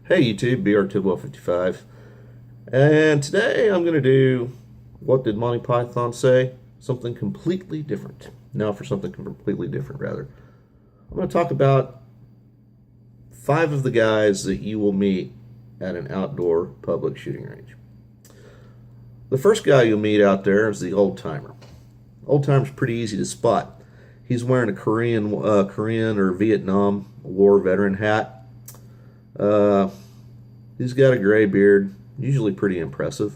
Hey YouTube, BR21255, and today I'm going to do what did Monty Python say? Something completely different. Now for something completely different, rather. I'm going to talk about 5 of the guys that you will meet at an outdoor public shooting range. The first guy you'll meet out there is the old timer. Old timer's pretty easy to spot. He's wearing a Korean or Vietnam War veteran hat. He's got a gray beard, usually pretty impressive.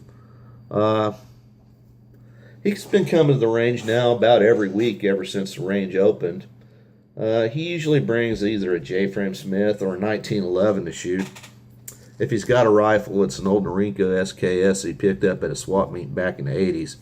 He's been coming to the range now about every week ever since the range opened. He usually brings either a J-Frame Smith or a 1911 to shoot. If he's got a rifle, it's an old Norinco SKS he picked up at a swap meet back in the 80s.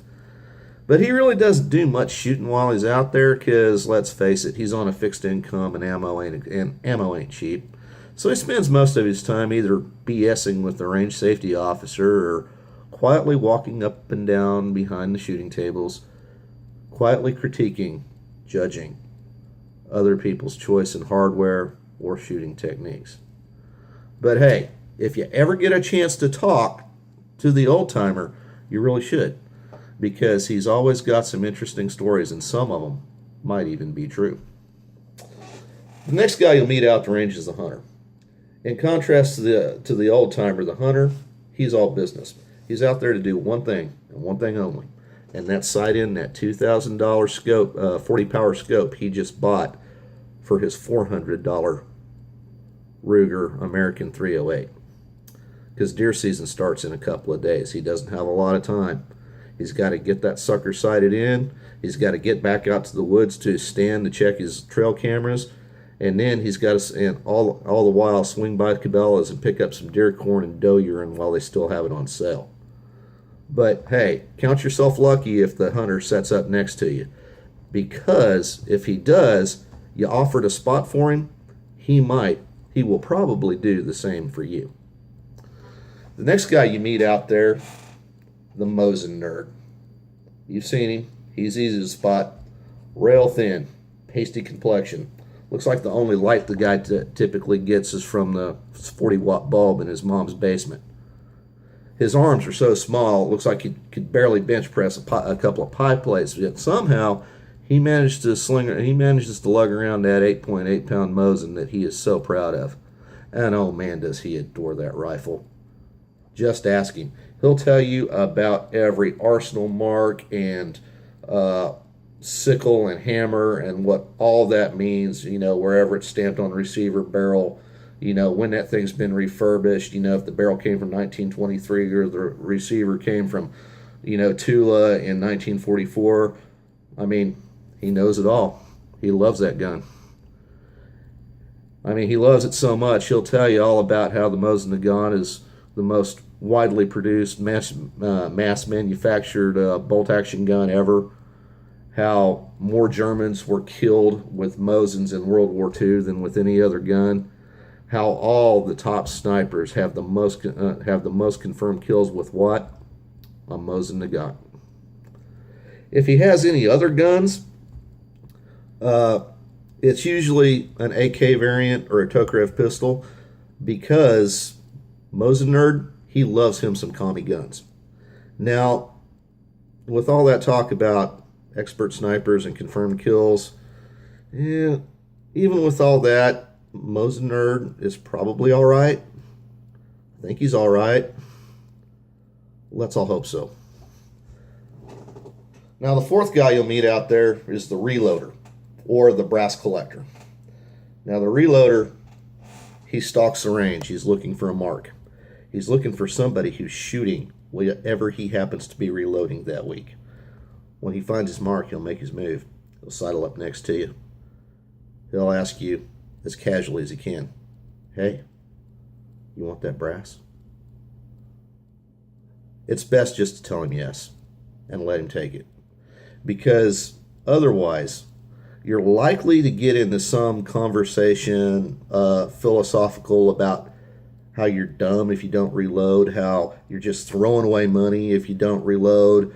But he really doesn't do much shooting while he's out there because, let's face it, he's on a fixed income and ammo ain't cheap. So he spends most of his time either BSing with the range safety officer or quietly walking up and down behind the shooting tables, quietly critiquing, judging other people's choice in hardware or shooting techniques. But hey, if you ever get a chance to talk to the old timer, you really should, because he's always got some interesting stories, and some of them might even be true. The next guy you'll meet out the range is the hunter. In contrast to the old timer, the hunter, he's all business. He's out there to do one thing and one thing only, and that's sight in that $2,000 scope, 40 power scope he just bought for his $400 Ruger American 308. Because deer season starts in a couple of days. He doesn't have a lot of time. He's got to get that sucker sighted in. He's got to get back out to the woods to stand to check his trail cameras. And then he's got to, and all the while, swing by Cabela's and pick up some deer corn and doe urine while they still have it on sale. But hey, count yourself lucky if the hunter sets up next to you. Because if he does, you offered a spot for him, he will probably do the same for you. The next guy you meet out there, the Mosin Nerd. You've seen him. He's easy to spot. Rail thin, pasty complexion. Looks like the only light the guy typically gets is from the 40-watt bulb in his mom's basement. His arms are so small, it looks like he could barely bench press a couple of pie plates. Yet somehow he manages to lug around that 8.8 pound Mosin that he is so proud of. And oh man, does he adore that rifle. Just ask him. He'll tell you about every arsenal mark and sickle and hammer and what all that means, wherever it's stamped on the receiver barrel, when that thing's been refurbished, if the barrel came from 1923 or the receiver came from, Tula in 1944. I mean, he knows it all. He loves that gun. I mean, he loves it so much, he'll tell you all about how the Mosin Nerd is the most widely produced, mass manufactured bolt-action gun ever. How more Germans were killed with Mosins in World War II than with any other gun. How all the top snipers have the most confirmed kills with what? A Mosin Nerd. If he has any other guns, it's usually an AK variant or a Tokarev pistol, because Mosin Nerd, he loves him some Tommy guns. Now, with all that talk about expert snipers and confirmed kills, yeah, even with all that, Mosin Nerd is probably all right. I think he's all right. Let's all hope so. Now, the fourth guy you'll meet out there is the reloader, or the brass collector. Now, the reloader, he stalks the range. He's looking for a mark. He's looking for somebody who's shooting whatever he happens to be reloading that week. When he finds his mark, he'll make his move. He'll sidle up next to you. He'll ask you as casually as he can, "Hey, you want that brass?" It's best just to tell him yes and let him take it. Because otherwise, you're likely to get into some conversation, philosophical, about how you're dumb if you don't reload, how you're just throwing away money if you don't reload.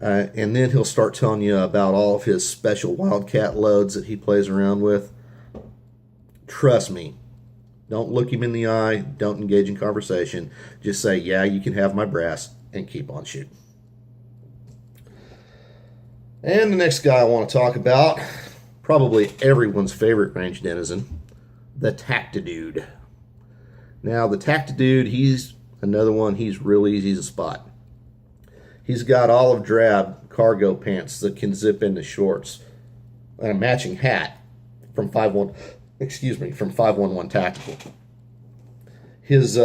And then he'll start telling you about all of his special Wildcat loads that he plays around with. Trust me, Don't look him in the eye. Don't engage in conversation. Just say, yeah, you can have my brass, and keep on shooting. And the next guy I want to talk about, probably everyone's favorite range denizen, the Tactidude. Now, the Tactidude, he's another one. He's real easy to spot. He's got olive drab cargo pants that can zip into shorts and a matching hat from 511 Tactical. His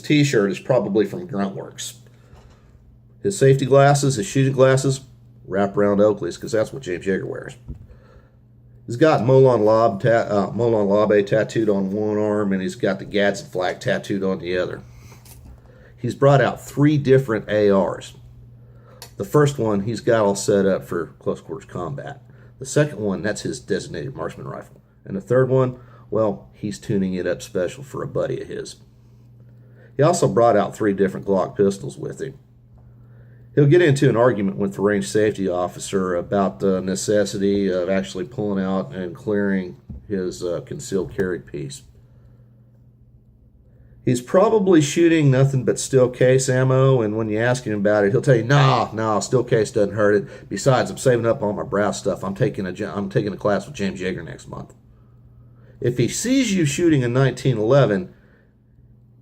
t-shirt is probably from Gruntworks. His safety glasses, his shooting glasses, wrap around Oakley's, because that's what James Yeager wears. He's got Molon Labe tattooed on one arm, and he's got the Gadsden flag tattooed on the other. He's brought out 3 different ARs. The first one he's got all set up for close quarters combat. The second one, that's his designated marksman rifle. And the third one, well, he's tuning it up special for a buddy of his. He also brought out 3 different Glock pistols with him. He'll get into an argument with the range safety officer about the necessity of actually pulling out and clearing his concealed carry piece. He's probably shooting nothing but steel case ammo, and when you ask him about it, he'll tell you, no, steel case doesn't hurt it. Besides, I'm saving up all my brass stuff. I'm taking a class with James Yeager next month. If he sees you shooting a 1911,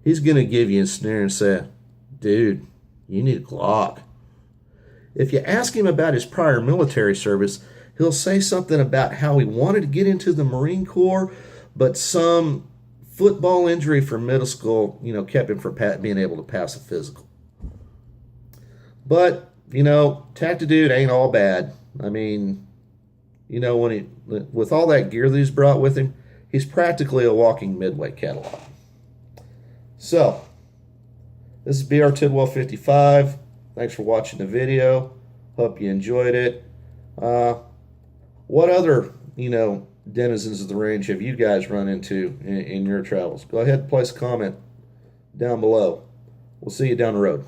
he's going to give you a snare and say, dude, you need a Glock. If you ask him about his prior military service, he'll say something about how he wanted to get into the Marine Corps, but some football injury from middle school, kept him from being able to pass a physical. But, Tactidude ain't all bad. I mean, with all that gear that he's brought with him, he's practically a walking Midway catalog. So, this is BR Tidwell 55. Thanks for watching the video. Hope you enjoyed it. What other, denizens of the range have you guys run into in your travels? Go ahead and place a comment down below. We'll see you down the road.